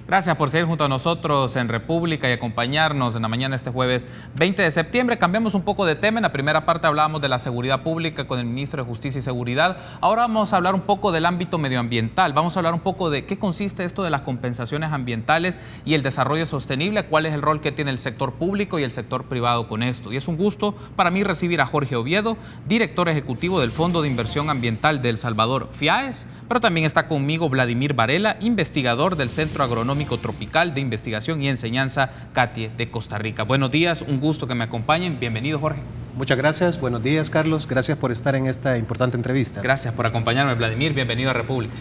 Gracias por seguir junto a nosotros en República y acompañarnos en la mañana de este jueves 20 de septiembre. Cambiamos un poco de tema. En la primera parte hablábamos de la seguridad pública con el ministro de Justicia y Seguridad. Ahora vamos a hablar un poco del ámbito medioambiental. Vamos a hablar un poco de qué consiste esto de las compensaciones ambientales y el desarrollo sostenible, cuál es el rol que tiene el sector público y el sector privado con esto. Y es un gusto para mí recibir a Jorge Oviedo, director ejecutivo del Fondo de Inversión Ambiental de El Salvador, FIAES, pero también está conmigo Vladimir Varela, investigador del Centro Agronómico Tropical de Investigación y Enseñanza CATIE de Costa Rica. Buenos días, un gusto que me acompañen. Bienvenido, Jorge. Muchas gracias. Buenos días, Carlos. Gracias por estar en esta importante entrevista. Gracias por acompañarme, Vladimir. Bienvenido a República.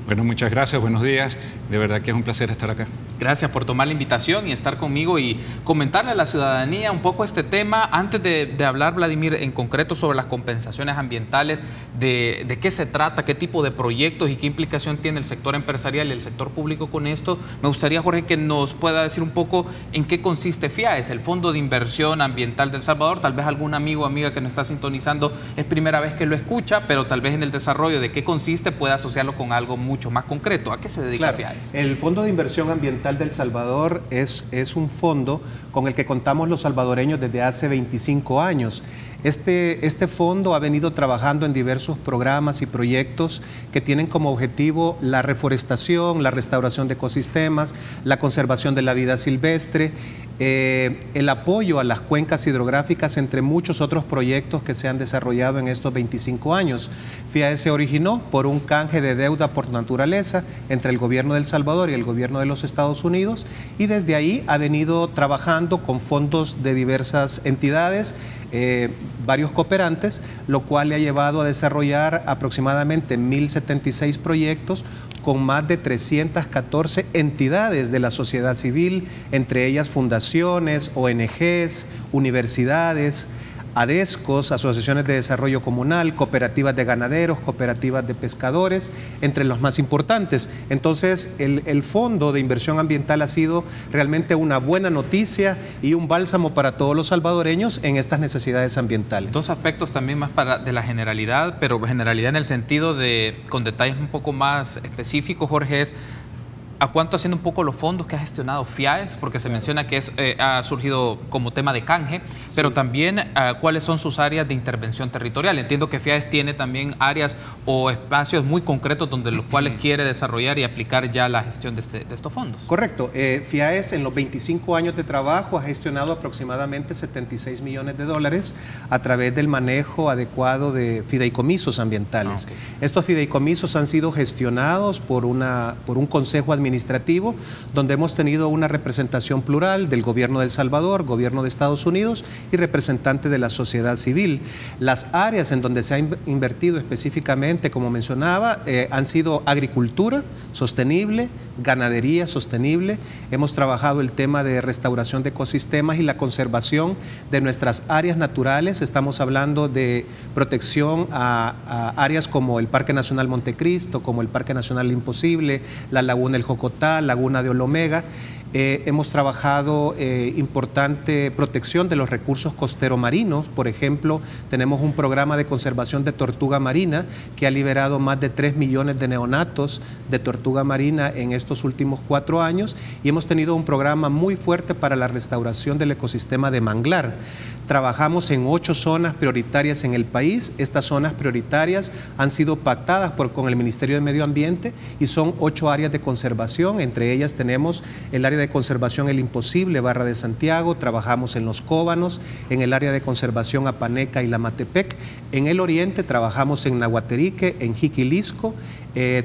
Bueno, muchas gracias. Buenos días. De verdad que es un placer estar acá. Gracias por tomar la invitación y estar conmigo y comentarle a la ciudadanía un poco este tema. Antes de hablar, Vladimir, en concreto sobre las compensaciones ambientales, de qué se trata, qué tipo de proyectos y qué implicación tiene el sector empresarial y el sector público con esto, me gustaría, Jorge, que nos pueda decir un poco en qué consiste FIAES, el Fondo de Inversión Ambiental de El Salvador. Tal vez algún amigo o amiga que nos está sintonizando es primera vez que lo escucha, pero tal vez en el desarrollo de qué consiste pueda asociarlo con algo mucho más concreto. ¿A qué se dedica FIAES? El Fondo de Inversión Ambiental de El Salvador es un fondo con el que contamos los salvadoreños desde hace 25 años. Este fondo ha venido trabajando en diversos programas y proyectos que tienen como objetivo la reforestación, la restauración de ecosistemas, la conservación de la vida silvestre, el apoyo a las cuencas hidrográficas, entre muchos otros proyectos que se han desarrollado en estos 25 años. FIAES se originó por un canje de deuda por naturaleza entre el gobierno de El Salvador y el gobierno de los Estados Unidos, y desde ahí ha venido trabajando con fondos de diversas entidades, varios cooperantes, lo cual le ha llevado a desarrollar aproximadamente 1.076 proyectos con más de 314 entidades de la sociedad civil, entre ellas fundaciones, ONGs, universidades, ADESCOS, asociaciones de desarrollo comunal, cooperativas de ganaderos, cooperativas de pescadores, entre los más importantes. Entonces, el Fondo de Inversión Ambiental ha sido realmente una buena noticia y un bálsamo para todos los salvadoreños en estas necesidades ambientales. Dos aspectos también más de la generalidad, pero generalidad en el sentido de, con detalles un poco más específicos, Jorge, es ¿a cuánto haciendo un poco los fondos que ha gestionado FIAES? Porque se menciona que ha surgido como tema de canje, pero también cuáles son sus áreas de intervención territorial. Entiendo que FIAES tiene también áreas o espacios muy concretos donde los cuales quiere desarrollar y aplicar ya la gestión de estos fondos. Correcto. FIAES en los 25 años de trabajo ha gestionado aproximadamente 76 millones de dólares a través del manejo adecuado de fideicomisos ambientales. Estos fideicomisos han sido gestionados por un consejo administrativo, donde hemos tenido una representación plural del gobierno de El Salvador, gobierno de Estados Unidos y representante de la sociedad civil. Las áreas en donde se ha invertido específicamente, como mencionaba, han sido agricultura sostenible, ganadería sostenible. Hemos trabajado el tema de restauración de ecosistemas y la conservación de nuestras áreas naturales. Estamos hablando de protección a áreas como el Parque Nacional Montecristo, como el Parque Nacional Imposible, la Laguna El Jocotá, Laguna de Olomega. Hemos trabajado importante protección de los recursos costero-marinos. Por ejemplo, tenemos un programa de conservación de tortuga marina que ha liberado más de 3 millones de neonatos de tortuga marina en estos últimos 4 años, y hemos tenido un programa muy fuerte para la restauración del ecosistema de manglar. Trabajamos en 8 zonas prioritarias en el país. Estas zonas prioritarias han sido pactadas con el Ministerio de Medio Ambiente y son 8 áreas de conservación. Entre ellas tenemos el área de conservación El Imposible, Barra de Santiago. Trabajamos en Los Cóbanos, en el área de conservación Apaneca y Lamatepec. En el oriente trabajamos en Nahuaterique, en Jiquilisco.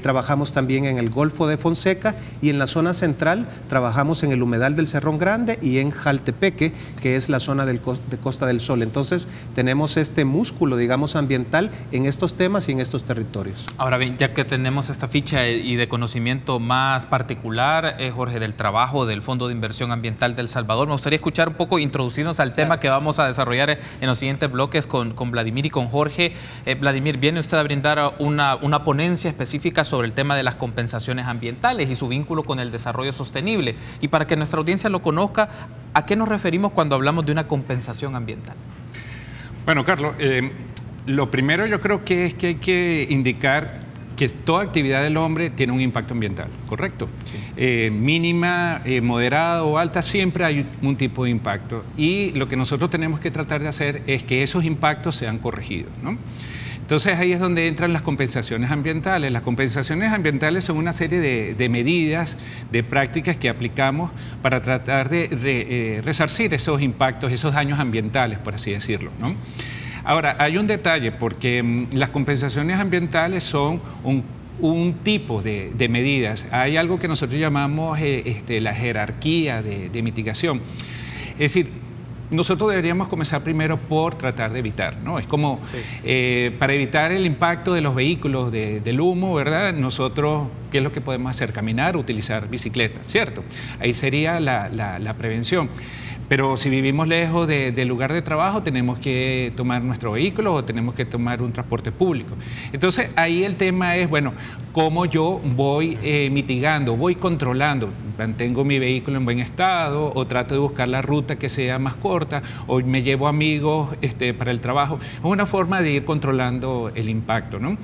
Trabajamos también en el Golfo de Fonseca, y en la zona central trabajamos en el humedal del Cerrón Grande y en Jaltepeque, que es la zona de Costa del Sol. Entonces tenemos este músculo, digamos, ambiental en estos temas y en estos territorios. Ahora bien, ya que tenemos esta ficha y de conocimiento más particular, Jorge, del trabajo del Fondo de Inversión Ambiental de El Salvador, me gustaría escuchar un poco, introducirnos al tema que vamos a desarrollar en los siguientes bloques con Vladimir y con Jorge. Vladimir, viene usted a brindar una ponencia específica sobre el tema de las compensaciones ambientales y su vínculo con el desarrollo sostenible. Y para que nuestra audiencia lo conozca, ¿a qué nos referimos cuando hablamos de una compensación ambiental? Bueno, Carlos, lo primero yo creo que es que hay que indicar que toda actividad del hombre tiene un impacto ambiental, ¿correcto? Sí. Mínima, moderada o alta, siempre hay un tipo de impacto. Y lo que nosotros tenemos que tratar de hacer es que esos impactos sean corregidos, ¿no? Entonces ahí es donde entran las compensaciones ambientales. Las compensaciones ambientales son una serie de medidas, de prácticas que aplicamos para tratar de resarcir esos impactos, esos daños ambientales, por así decirlo, ¿no? Ahora, hay un detalle, porque las compensaciones ambientales son un tipo de medidas. Hay algo que nosotros llamamos la jerarquía de mitigación. Es decir, nosotros deberíamos comenzar primero por tratar de evitar, ¿no? Es como, para evitar el impacto de los vehículos, del humo, ¿verdad? Nosotros, ¿qué es lo que podemos hacer? Caminar, utilizar bicicleta, ¿cierto? Ahí sería la prevención. Pero si vivimos lejos del lugar de trabajo, tenemos que tomar nuestro vehículo o tenemos que tomar un transporte público. Entonces, ahí el tema es, bueno, cómo yo voy mitigando, voy controlando, mantengo mi vehículo en buen estado o trato de buscar la ruta que sea más corta o me llevo amigos para el trabajo. Es una forma de ir controlando el impacto, ¿no?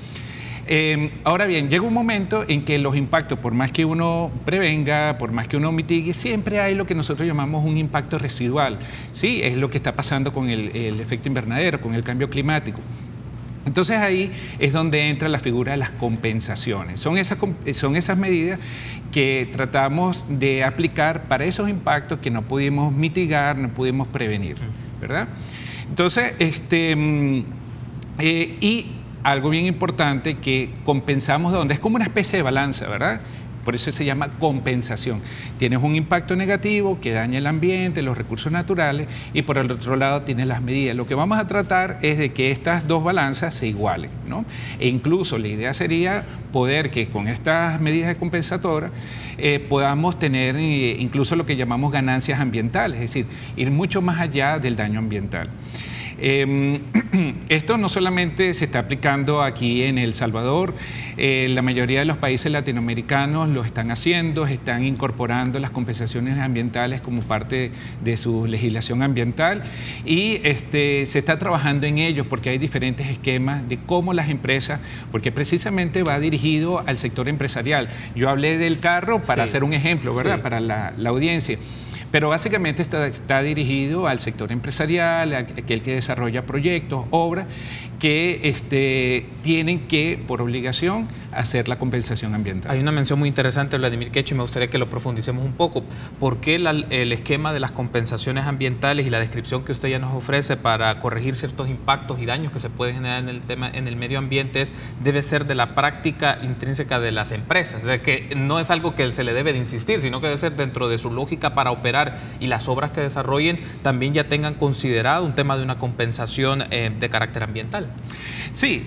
Ahora bien, llega un momento en que los impactos, por más que uno prevenga, por más que uno mitigue, siempre hay lo que nosotros llamamos un impacto residual. Sí, es lo que está pasando con el efecto invernadero, con el cambio climático. Entonces ahí es donde entra la figura de las compensaciones. Son esas medidas que tratamos de aplicar para esos impactos que no pudimos mitigar, no pudimos prevenir, ¿verdad? Entonces, y algo bien importante que compensamos de donde es como una especie de balanza, ¿verdad? Por eso se llama compensación. Tienes un impacto negativo que daña el ambiente, los recursos naturales, y por el otro lado tienes las medidas. Lo que vamos a tratar es de que estas dos balanzas se igualen, ¿no? E incluso la idea sería poder que con estas medidas compensatorias podamos tener incluso lo que llamamos ganancias ambientales, es decir, ir mucho más allá del daño ambiental. Esto no solamente se está aplicando aquí en El Salvador, la mayoría de los países latinoamericanos lo están haciendo, están incorporando las compensaciones ambientales como parte de su legislación ambiental y se está trabajando en ello porque hay diferentes esquemas de cómo las empresas, porque precisamente va dirigido al sector empresarial. Yo hablé del carro para hacer un ejemplo, ¿verdad? Para la audiencia. Pero básicamente está dirigido al sector empresarial, a aquel que desarrolla proyectos, obras, que tienen que, por obligación, hacer la compensación ambiental. Hay una mención muy interesante, Vladimir Quecho, y me gustaría que lo profundicemos un poco. ¿Por qué el esquema de las compensaciones ambientales y la descripción que usted ya nos ofrece para corregir ciertos impactos y daños que se pueden generar en el medio ambiente debe ser de la práctica intrínseca de las empresas? O sea, que no es algo que se le debe de insistir, sino que debe ser dentro de su lógica para operar y las obras que desarrollen también ya tengan considerado un tema de una compensación de carácter ambiental. Sí,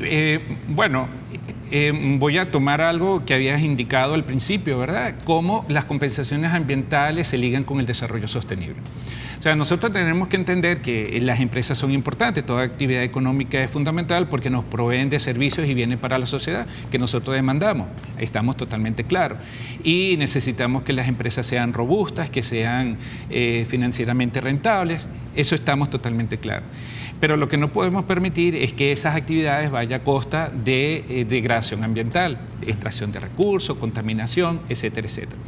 bueno, voy a tomar algo que habías indicado al principio, ¿verdad? Cómo las compensaciones ambientales se ligan con el desarrollo sostenible. O sea, nosotros tenemos que entender que las empresas son importantes, toda actividad económica es fundamental porque nos proveen de servicios y bienes para la sociedad que nosotros demandamos, estamos totalmente claros. Y necesitamos que las empresas sean robustas, que sean financieramente rentables, eso estamos totalmente claros. Pero lo que no podemos permitir es que esas actividades vayan a costa de degradación ambiental, extracción de recursos, contaminación, etcétera, etcétera.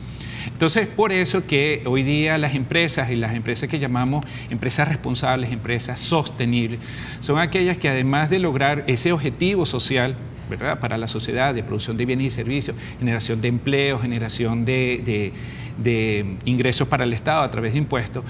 Entonces, por eso que hoy día las empresas y las empresas que llamamos empresas responsables, empresas sostenibles, son aquellas que además de lograr ese objetivo social, ¿verdad?, para la sociedad de producción de bienes y servicios, generación de empleo, generación de ingresos para el Estado a través de impuestos,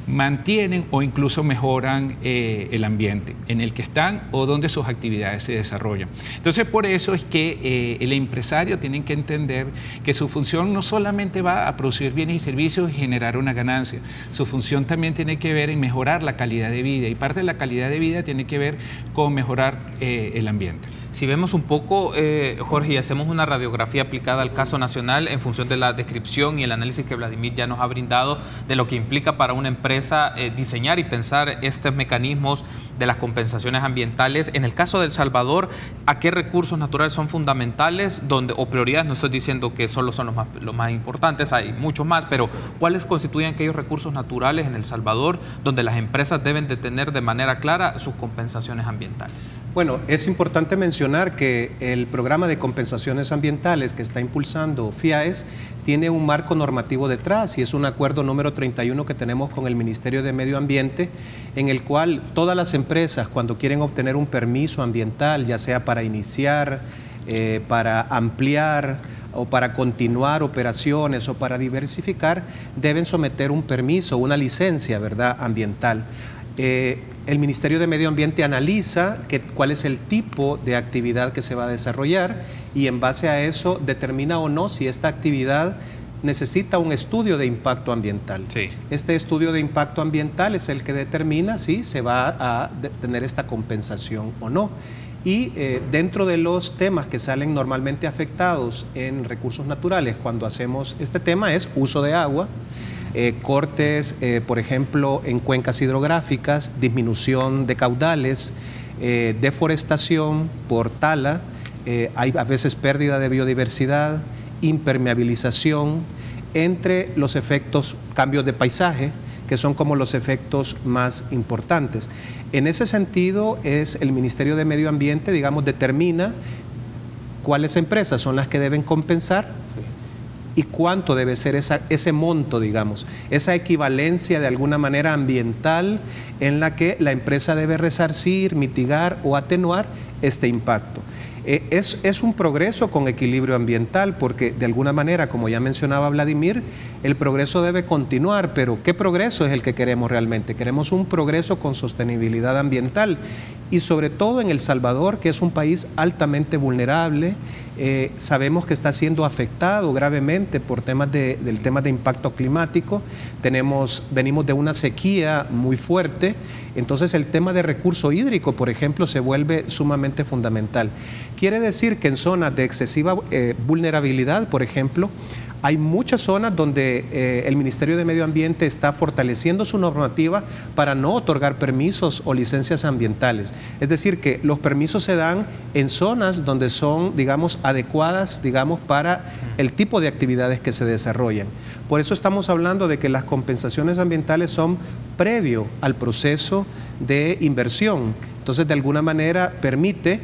mantienen o incluso mejoran el ambiente en el que están o donde sus actividades se desarrollan. Entonces, por eso es que el empresario tiene que entender que su función no solamente va a producir bienes y servicios y generar una ganancia, su función también tiene que ver en mejorar la calidad de vida y parte de la calidad de vida tiene que ver con mejorar el ambiente. Si vemos un poco, Jorge, y hacemos una radiografía aplicada al caso nacional en función de la descripción y el análisis que Vladimir ya nos ha brindado de lo que implica para una empresa diseñar y pensar estos mecanismos de las compensaciones ambientales. En el caso de El Salvador, ¿a qué recursos naturales son fundamentales o prioridades? No estoy diciendo que solo son los más importantes, hay muchos más, pero ¿cuáles constituyen aquellos recursos naturales en El Salvador donde las empresas deben de tener de manera clara sus compensaciones ambientales? Bueno, es importante mencionar que el programa de compensaciones ambientales que está impulsando FIAES tiene un marco normativo detrás y es un acuerdo número 31 que tenemos con el Ministerio de Medio Ambiente, en el cual todas las empresas, cuando quieren obtener un permiso ambiental, ya sea para iniciar, para ampliar o para continuar operaciones o para diversificar, deben someter un permiso, una licencia, ¿verdad?, ambiental. El Ministerio de Medio Ambiente analiza cuál es el tipo de actividad que se va a desarrollar y en base a eso determina o no si esta actividad necesita un estudio de impacto ambiental. Sí. Este estudio de impacto ambiental es el que determina si se va a tener esta compensación o no. Y dentro de los temas que salen normalmente afectados en recursos naturales cuando hacemos este tema es uso de agua, cortes, por ejemplo, en cuencas hidrográficas, disminución de caudales, deforestación por tala, hay a veces pérdida de biodiversidad, impermeabilización, entre los efectos, cambios de paisaje, que son como los efectos más importantes. En ese sentido, es el Ministerio de Medio Ambiente, digamos, determina cuáles empresas son las que deben compensar y cuánto debe ser ese monto, digamos, esa equivalencia de alguna manera ambiental en la que la empresa debe resarcir, mitigar o atenuar este impacto. Es un progreso con equilibrio ambiental porque de alguna manera, como ya mencionaba Vladimir, el progreso debe continuar, pero ¿qué progreso es el que queremos realmente? Queremos un progreso con sostenibilidad ambiental y sobre todo en El Salvador, que es un país altamente vulnerable, sabemos que está siendo afectado gravemente por temas del tema de impacto climático, venimos de una sequía muy fuerte, entonces el tema de recurso hídrico, por ejemplo, se vuelve sumamente fundamental. Quiere decir que en zonas de excesiva vulnerabilidad, por ejemplo, hay muchas zonas donde el Ministerio de Medio Ambiente está fortaleciendo su normativa para no otorgar permisos o licencias ambientales. Es decir, que los permisos se dan en zonas donde son, digamos, adecuadas, digamos, para el tipo de actividades que se desarrollan. Por eso estamos hablando de que las compensaciones ambientales son previo al proceso de inversión. Entonces, de alguna manera, permite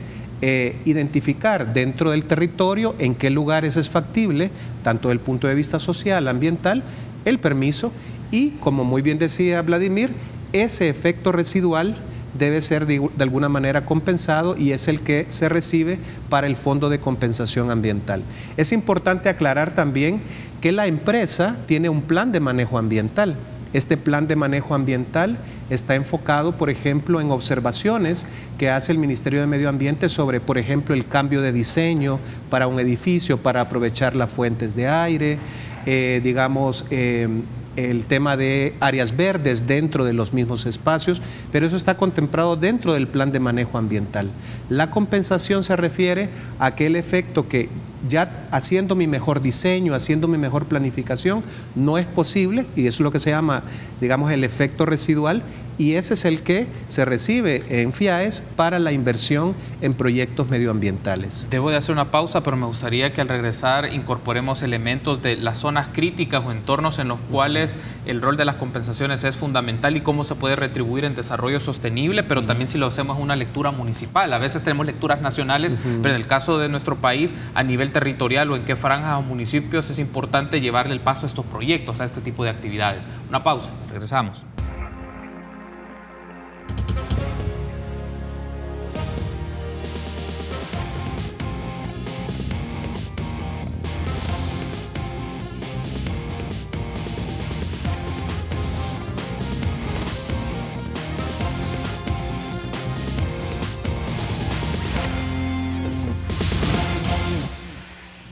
identificar dentro del territorio en qué lugares es factible, tanto desde el punto de vista social, ambiental, el permiso y, como muy bien decía Vladimir, ese efecto residual debe ser de alguna manera compensado y es el que se recibe para el Fondo de Compensación Ambiental. Es importante aclarar también que la empresa tiene un plan de manejo ambiental. Este plan de manejo ambiental está enfocado, por ejemplo, en observaciones que hace el Ministerio de Medio Ambiente sobre, por ejemplo, el cambio de diseño para un edificio, para aprovechar las fuentes de aire, el tema de áreas verdes dentro de los mismos espacios, pero eso está contemplado dentro del plan de manejo ambiental. La compensación se refiere a aquel efecto que ya haciendo mi mejor diseño, haciendo mi mejor planificación, no es posible, y eso es lo que se llama, digamos, el efecto residual, y ese es el que se recibe en FIAES para la inversión en proyectos medioambientales. Debo de hacer una pausa, pero me gustaría que al regresar incorporemos elementos de las zonas críticas o entornos en los cuales el rol de las compensaciones es fundamental y cómo se puede retribuir en desarrollo sostenible, pero también si lo hacemos una lectura municipal. A veces tenemos lecturas nacionales, pero en el caso de nuestro país, a nivel territorial o en qué franjas o municipios es importante llevarle el paso a estos proyectos, a este tipo de actividades. Una pausa, regresamos.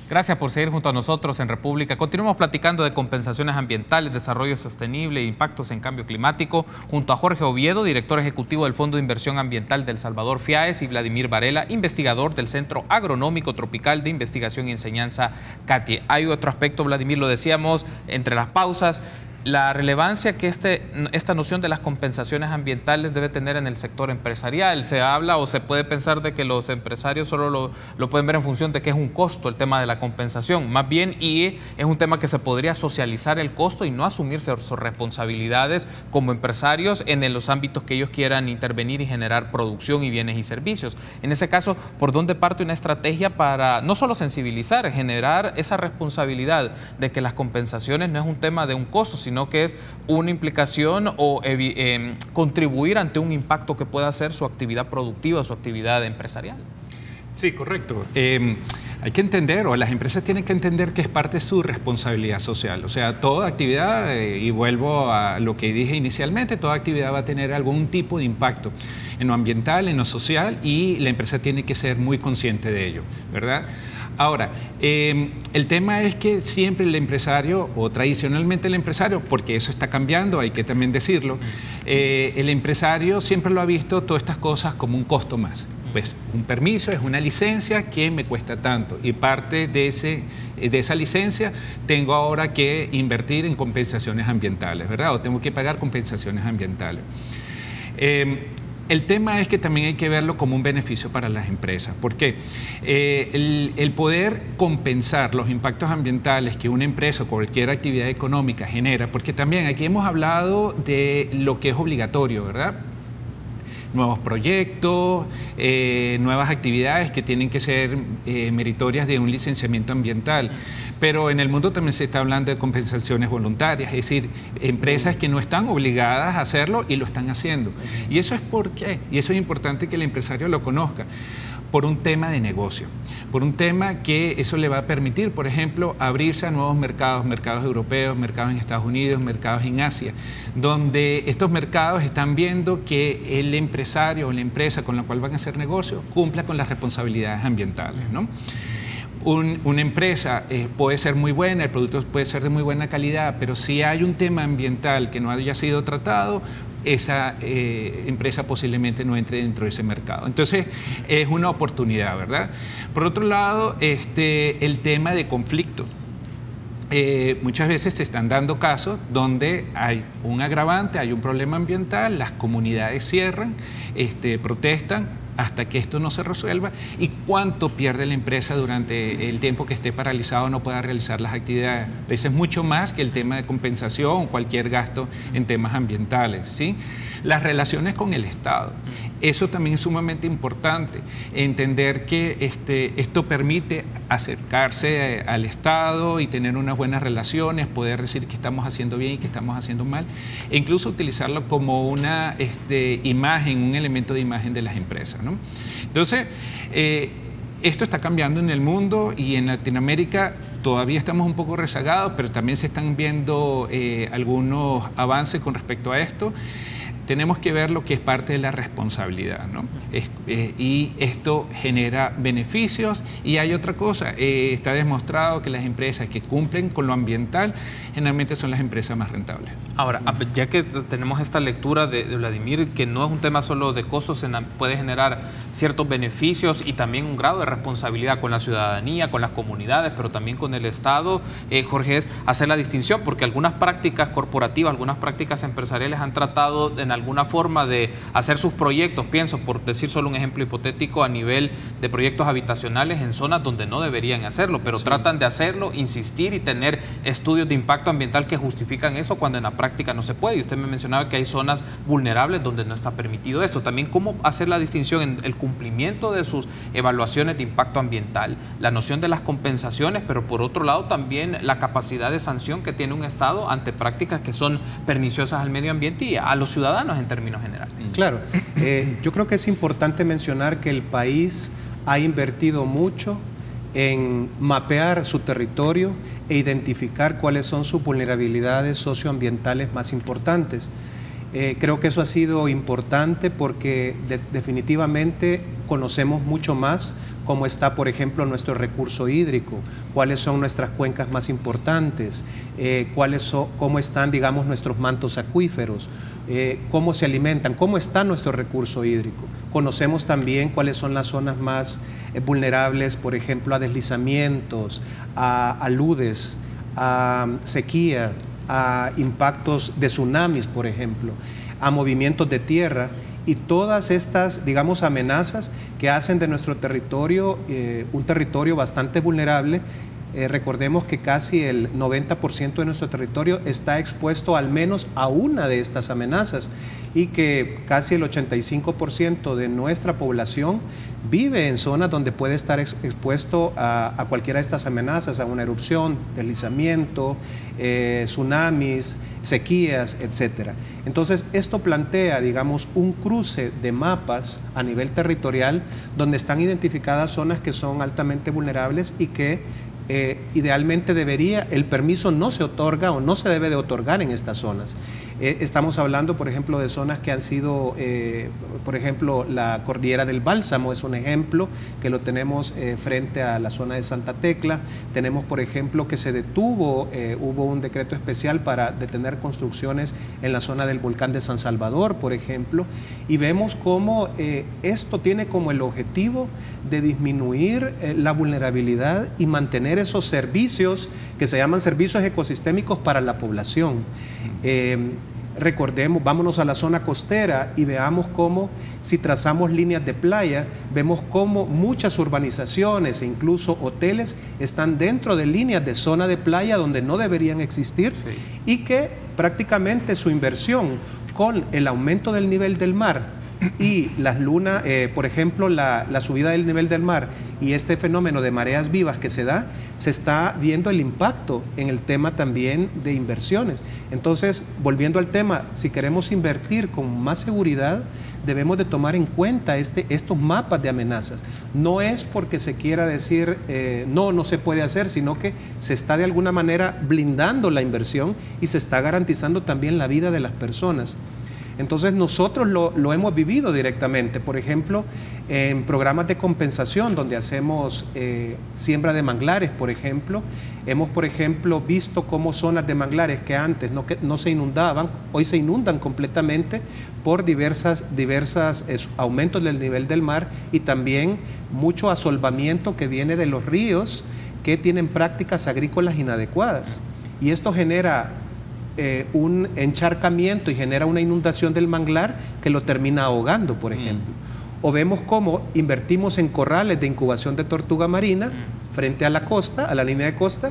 Gracias por seguir junto a nosotros en República. Continuamos platicando de compensaciones ambientales, desarrollo sostenible e impactos en cambio climático, junto a Jorge Oviedo, director ejecutivo del Fondo de Inversión Ambiental del Salvador FIAES, y Vladimir Varela, investigador del Centro Agronómico Tropical de Investigación y Enseñanza CATIE. Hay otro aspecto, Vladimir, lo decíamos entre las pausas, la relevancia que esta noción de las compensaciones ambientales debe tener en el sector empresarial. Se habla o se puede pensar de que los empresarios solo lo pueden ver en función de que es un costo el tema de la compensación. Más bien, y es un tema que se podría socializar el costo y no asumirse sus responsabilidades como empresarios en los ámbitos que ellos quieran intervenir y generar producción y bienes y servicios. En ese caso, ¿por dónde parte una estrategia para no solo sensibilizar, generar esa responsabilidad de que las compensaciones no es un tema de un costo, sino que es una implicación o contribuir ante un impacto que pueda hacer su actividad productiva, su actividad empresarial? Sí, correcto. Hay que entender, o las empresas tienen que entender que es parte de su responsabilidad social. O sea, toda actividad, y vuelvo a lo que dije inicialmente, toda actividad va a tener algún tipo de impacto en lo ambiental, en lo social, y la empresa tiene que ser muy consciente de ello, ¿verdad? Ahora, el tema es que siempre el empresario, o tradicionalmente el empresario, porque eso está cambiando, hay que también decirlo, el empresario siempre lo ha visto todas estas cosas como un costo más. Pues un permiso es una licencia que me cuesta tanto y parte de esa licencia tengo ahora que invertir en compensaciones ambientales, ¿verdad? O tengo que pagar compensaciones ambientales. El tema es que también hay que verlo como un beneficio para las empresas. ¿Por qué? El poder compensar los impactos ambientales que una empresa o cualquier actividad económica genera, porque también aquí hemos hablado de lo que es obligatorio, ¿verdad? Nuevos proyectos, nuevas actividades que tienen que ser meritorias de un licenciamiento ambiental. Pero en el mundo también se está hablando de compensaciones voluntarias, es decir, empresas que no están obligadas a hacerlo y lo están haciendo. ¿Y eso es por qué? Y eso es importante que el empresario lo conozca. Por un tema de negocio, por un tema que eso le va a permitir, por ejemplo, abrirse a nuevos mercados, mercados europeos, mercados en Estados Unidos, mercados en Asia, donde estos mercados están viendo que el empresario o la empresa con la cual van a hacer negocio cumpla con las responsabilidades ambientales, ¿no? Una empresa puede ser muy buena, el producto puede ser de muy buena calidad, pero si hay un tema ambiental que no haya sido tratado, esa empresa posiblemente no entre dentro de ese mercado. Entonces, es una oportunidad, ¿verdad? Por otro lado, el tema de conflicto. Muchas veces se están dando casos donde hay un agravante, hay un problema ambiental, las comunidades cierran, protestan, hasta que esto no se resuelva, y cuánto pierde la empresa durante el tiempo que esté paralizado, no pueda realizar las actividades. A veces mucho más que el tema de compensación o cualquier gasto en temas ambientales, ¿sí? Las relaciones con el Estado. Eso también es sumamente importante, entender que esto permite acercarse al Estado y tener unas buenas relaciones, poder decir que estamos haciendo bien y que estamos haciendo mal, e incluso utilizarlo como una imagen, un elemento de imagen de las empresas, ¿no? Entonces, esto está cambiando en el mundo y en Latinoamérica todavía estamos un poco rezagados, pero también se están viendo algunos avances con respecto a esto. Tenemos que ver lo que es parte de la responsabilidad, ¿no? Y esto genera beneficios. Y hay otra cosa, está demostrado que las empresas que cumplen con lo ambiental generalmente son las empresas más rentables. Ahora, ya que tenemos esta lectura de Vladimir, que no es un tema solo de costos, puede generar ciertos beneficios y también un grado de responsabilidad con la ciudadanía, con las comunidades, pero también con el Estado, Jorge, es hacer la distinción, porque algunas prácticas corporativas, algunas prácticas empresariales han tratado en alguna forma de hacer sus proyectos, pienso, por decir solo un ejemplo hipotético, a nivel de proyectos habitacionales en zonas donde no deberían hacerlo, pero sí tratan de hacerlo, insistir y tener estudios de impacto ambiental que justifican eso cuando en la práctica no se puede. Y usted me mencionaba que hay zonas vulnerables donde no está permitido esto. También cómo hacer la distinción en el cumplimiento de sus evaluaciones de impacto ambiental, la noción de las compensaciones, pero por otro lado también la capacidad de sanción que tiene un Estado ante prácticas que son perniciosas al medio ambiente y a los ciudadanos en términos generales. Claro, yo creo que es importante mencionar que el país ha invertido mucho en mapear su territorio e identificar cuáles son sus vulnerabilidades socioambientales más importantes. Creo que eso ha sido importante porque definitivamente conocemos mucho más cómo está, por ejemplo, nuestro recurso hídrico, cuáles son nuestras cuencas más importantes, cómo están, digamos, nuestros mantos acuíferos, cómo se alimentan, cómo está nuestro recurso hídrico. Conocemos también cuáles son las zonas más vulnerables, por ejemplo, a deslizamientos, a aludes, a sequía, a impactos de tsunamis, por ejemplo, a movimientos de tierra y todas estas, digamos, amenazas que hacen de nuestro territorio un territorio bastante vulnerable. Recordemos que casi el 90% de nuestro territorio está expuesto al menos a una de estas amenazas y que casi el 85% de nuestra población vive en zonas donde puede estar expuesto a cualquiera de estas amenazas, a una erupción, deslizamiento, tsunamis, sequías, etc. Entonces, esto plantea, digamos, un cruce de mapas a nivel territorial donde están identificadas zonas que son altamente vulnerables y que idealmente el permiso no se otorga o no se debe de otorgar en estas zonas. Estamos hablando, por ejemplo, de zonas que han sido, por ejemplo, la Cordillera del Bálsamo es un ejemplo que lo tenemos frente a la zona de Santa Tecla. Tenemos, por ejemplo, que se detuvo, hubo un decreto especial para detener construcciones en la zona del volcán de San Salvador, por ejemplo, y vemos cómo esto tiene como el objetivo de disminuir la vulnerabilidad y mantener esos servicios que se llaman servicios ecosistémicos para la población. Recordemos, vámonos a la zona costera y veamos cómo, si trazamos líneas de playa, vemos cómo muchas urbanizaciones e incluso hoteles están dentro de líneas de zona de playa donde no deberían existir, sí, y que prácticamente su inversión con el aumento del nivel del mar y las lunas, por ejemplo, la subida del nivel del mar y este fenómeno de mareas vivas que se da, se está viendo el impacto en el tema también de inversiones. Entonces, volviendo al tema, si queremos invertir con más seguridad, debemos de tomar en cuenta estos mapas de amenazas. No es porque se quiera decir no se puede hacer, sino que se está de alguna manera blindando la inversión y se está garantizando también la vida de las personas. Entonces nosotros lo hemos vivido directamente, por ejemplo, en programas de compensación donde hacemos siembra de manglares, por ejemplo. Hemos, por ejemplo, visto cómo zonas de manglares que antes no se inundaban, hoy se inundan completamente por diversas aumentos del nivel del mar y también mucho asolvamiento que viene de los ríos que tienen prácticas agrícolas inadecuadas. Y esto genera un encharcamiento y genera una inundación del manglar que lo termina ahogando, por ejemplo. O vemos cómo invertimos en corrales de incubación de tortuga marina frente a la costa, a la línea de costa,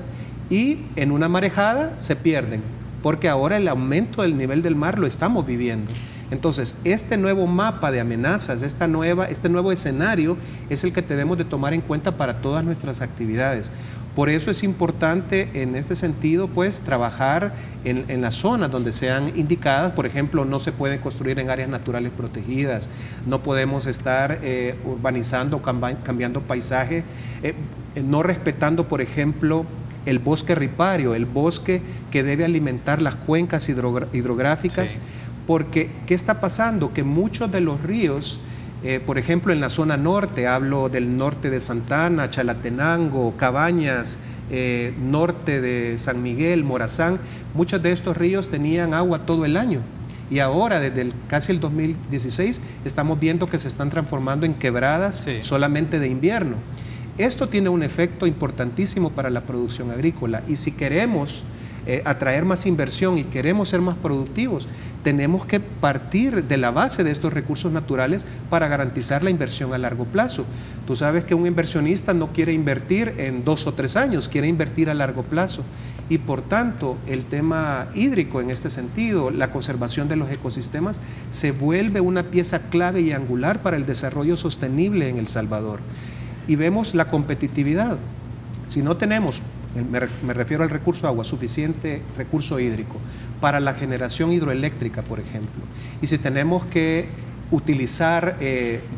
y en una marejada se pierden, porque ahora el aumento del nivel del mar lo estamos viviendo. Entonces, este nuevo mapa de amenazas, este nuevo escenario es el que debemos de tomar en cuenta para todas nuestras actividades. Por eso es importante en este sentido, pues, trabajar en las zonas donde sean indicadas. Por ejemplo, no se puede construir en áreas naturales protegidas, no podemos estar urbanizando, cambiando paisaje, no respetando, por ejemplo, el bosque ripario, el bosque que debe alimentar las cuencas hidrográficas, sí. Porque, ¿qué está pasando? Que muchos de los ríos, por ejemplo, en la zona norte, hablo del norte de Santa Ana, Chalatenango, Cabañas, norte de San Miguel, Morazán, muchos de estos ríos tenían agua todo el año. Y ahora, desde casi el 2016, estamos viendo que se están transformando en quebradas, sí, solamente de invierno. Esto tiene un efecto importantísimo para la producción agrícola y si queremos atraer más inversión y queremos ser más productivos, tenemos que partir de la base de estos recursos naturales para garantizar la inversión a largo plazo. Tú sabes que un inversionista no quiere invertir en 2 o 3 años, quiere invertir a largo plazo. Y por tanto, el tema hídrico en este sentido, la conservación de los ecosistemas, se vuelve una pieza clave y angular para el desarrollo sostenible en El Salvador. Y vemos la competitividad. Si no tenemos, me refiero al recurso agua, suficiente recurso hídrico para la generación hidroeléctrica, por ejemplo, y si tenemos que utilizar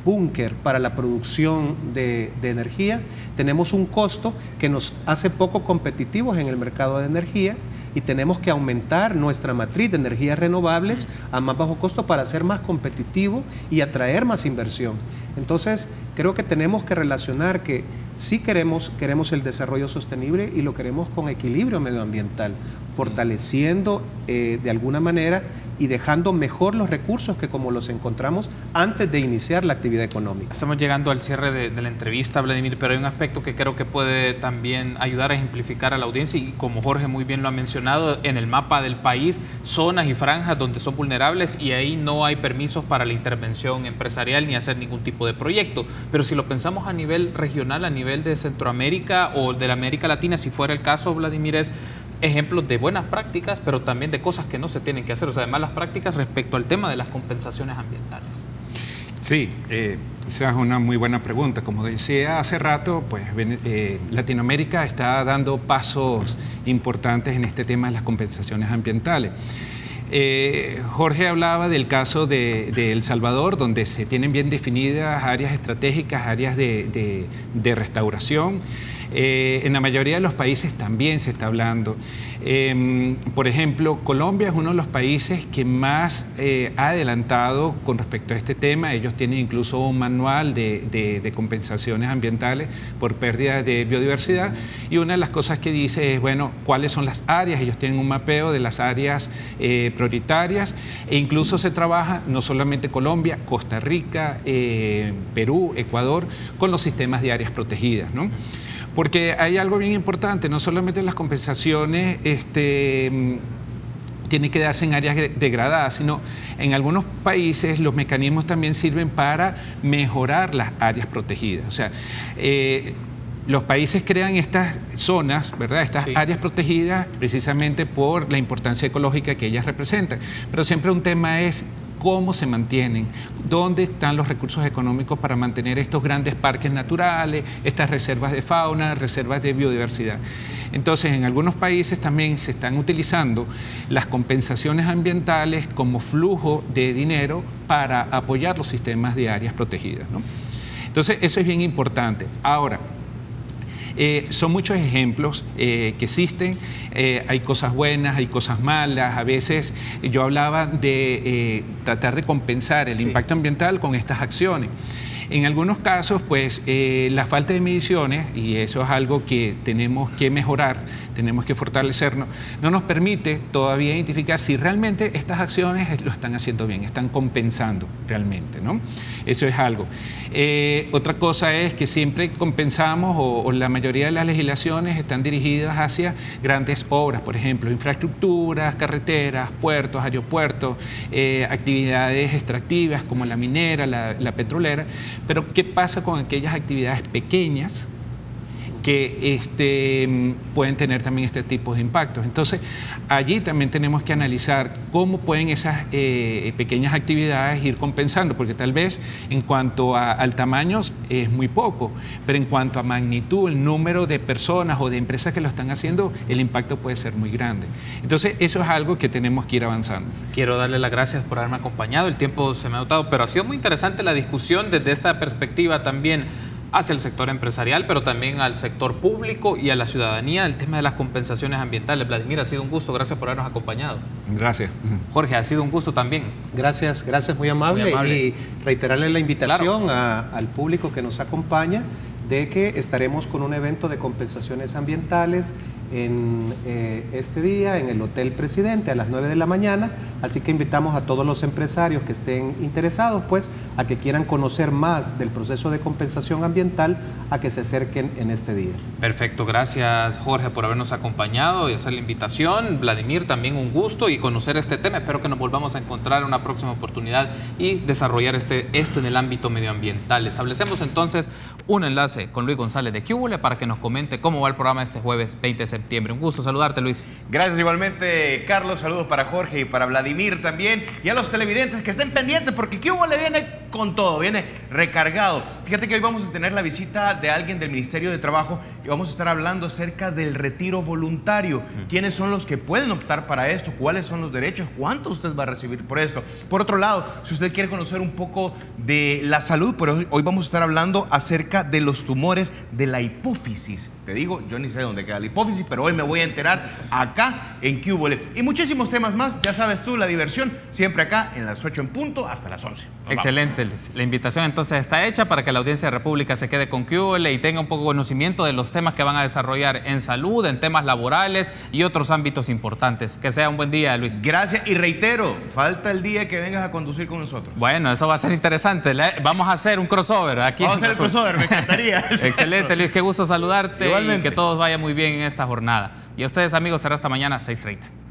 búnker para la producción de energía, tenemos un costo que nos hace poco competitivos en el mercado de energía y tenemos que aumentar nuestra matriz de energías renovables a más bajo costo para ser más competitivo y atraer más inversión. Entonces, creo que tenemos que relacionar que sí queremos el desarrollo sostenible y lo queremos con equilibrio medioambiental, fortaleciendo de alguna manera y dejando mejor los recursos que como los encontramos antes de iniciar la actividad económica. Estamos llegando al cierre de la entrevista, Vladimir, pero hay un aspecto que creo que puede también ayudar a ejemplificar a la audiencia y como Jorge muy bien lo ha mencionado, en el mapa del país, zonas y franjas donde son vulnerables y ahí no hay permisos para la intervención empresarial ni hacer ningún tipo de proyecto. Pero si lo pensamos a nivel regional, a nivel de Centroamérica o de la América Latina, si fuera el caso, Vladimir, es ejemplos de buenas prácticas, pero también de cosas que no se tienen que hacer, o sea, de malas prácticas respecto al tema de las compensaciones ambientales. Sí, esa es una muy buena pregunta. Como decía hace rato, pues Latinoamérica está dando pasos importantes en este tema de las compensaciones ambientales. Jorge hablaba del caso de El Salvador, donde se tienen bien definidas áreas estratégicas, áreas de restauración. En la mayoría de los países también se está hablando. Por ejemplo, Colombia es uno de los países que más ha adelantado con respecto a este tema. Ellos tienen incluso un manual de compensaciones ambientales por pérdida de biodiversidad y una de las cosas que dice es, bueno, cuáles son las áreas. Ellos tienen un mapeo de las áreas prioritarias e incluso se trabaja no solamente Colombia, Costa Rica, Perú, Ecuador, con los sistemas de áreas protegidas, ¿no? Porque hay algo bien importante, no solamente las compensaciones tienen que darse en áreas degradadas, sino en algunos países los mecanismos también sirven para mejorar las áreas protegidas. O sea, los países crean estas zonas, ¿verdad? Estas áreas protegidas precisamente por la importancia ecológica que ellas representan. Pero siempre un tema es cómo se mantienen, dónde están los recursos económicos para mantener estos grandes parques naturales, estas reservas de fauna, reservas de biodiversidad. Entonces, en algunos países también se están utilizando las compensaciones ambientales como flujo de dinero para apoyar los sistemas de áreas protegidas, ¿no? Entonces, eso es bien importante. Ahora, son muchos ejemplos que existen, hay cosas buenas, hay cosas malas. A veces yo hablaba de tratar de compensar el impacto ambiental con estas acciones. En algunos casos, pues, la falta de mediciones, y eso es algo que tenemos que mejorar, tenemos que fortalecernos, no nos permite todavía identificar si realmente estas acciones lo están haciendo bien, están compensando realmente, ¿no? Eso es algo. Otra cosa es que siempre compensamos, o la mayoría de las legislaciones están dirigidas hacia grandes obras, por ejemplo, infraestructuras, carreteras, puertos, aeropuertos, actividades extractivas como la minera, la petrolera. Pero ¿qué pasa con aquellas actividades pequeñas que pueden tener también este tipo de impactos? Entonces, allí también tenemos que analizar cómo pueden esas pequeñas actividades ir compensando, porque tal vez en cuanto al tamaño es muy poco, pero en cuanto a magnitud, el número de personas o de empresas que lo están haciendo, el impacto puede ser muy grande. Entonces, eso es algo que tenemos que ir avanzando. Quiero darle las gracias por haberme acompañado, el tiempo se me ha agotado, pero ha sido muy interesante la discusión desde esta perspectiva también hacia el sector empresarial, pero también al sector público y a la ciudadanía, el tema de las compensaciones ambientales. Vladimir, ha sido un gusto, gracias por habernos acompañado. Gracias. Jorge, ha sido un gusto también. Gracias, muy amable. Y reiterarle la invitación al público que nos acompaña de que estaremos con un evento de compensaciones ambientales en este día en el Hotel Presidente a las 9 de la mañana, así que invitamos a todos los empresarios que estén interesados pues a que quieran conocer más del proceso de compensación ambiental, a que se acerquen en este día. Perfecto, gracias Jorge por habernos acompañado y hacer la invitación. Vladimir, también un gusto y conocer este tema, espero que nos volvamos a encontrar en una próxima oportunidad y desarrollar esto en el ámbito medioambiental. Establecemos entonces un enlace con Luis González de QVULE para que nos comente cómo va el programa este jueves 20 de septiembre. Un gusto saludarte, Luis. Gracias igualmente, Carlos. Saludos para Jorge y para Vladimir también. Y a los televidentes que estén pendientes porque QVULE viene con todo, viene recargado. Fíjate que hoy vamos a tener la visita de alguien del Ministerio de Trabajo y vamos a estar hablando acerca del retiro voluntario. ¿Quiénes son los que pueden optar para esto? ¿Cuáles son los derechos? ¿Cuánto usted va a recibir por esto? Por otro lado, si usted quiere conocer un poco de la salud, pues hoy vamos a estar hablando acerca de los tumores de la hipófisis. te digo, yo ni sé dónde queda la hipófisis, pero hoy me voy a enterar acá en ¿Qué Húbole? Y muchísimos temas más, ya sabes tú, la diversión, siempre acá en las 8 en punto hasta las 11. Excelente, Luis. La invitación entonces está hecha para que la audiencia de República se quede con ¿Qué Húbole? Y tenga un poco de conocimiento de los temas que van a desarrollar en salud, en temas laborales y otros ámbitos importantes. Que sea un buen día, Luis. Gracias, y reitero, falta el día que vengas a conducir con nosotros. Bueno, eso va a ser interesante. Vamos a hacer un crossover aquí. Vamos a hacer el crossover, me encantaría. Excelente, Luis, qué gusto saludarte. Igualmente. Y que todos vaya muy bien en esta jornada. Y a ustedes, amigos, será hasta mañana 6:30.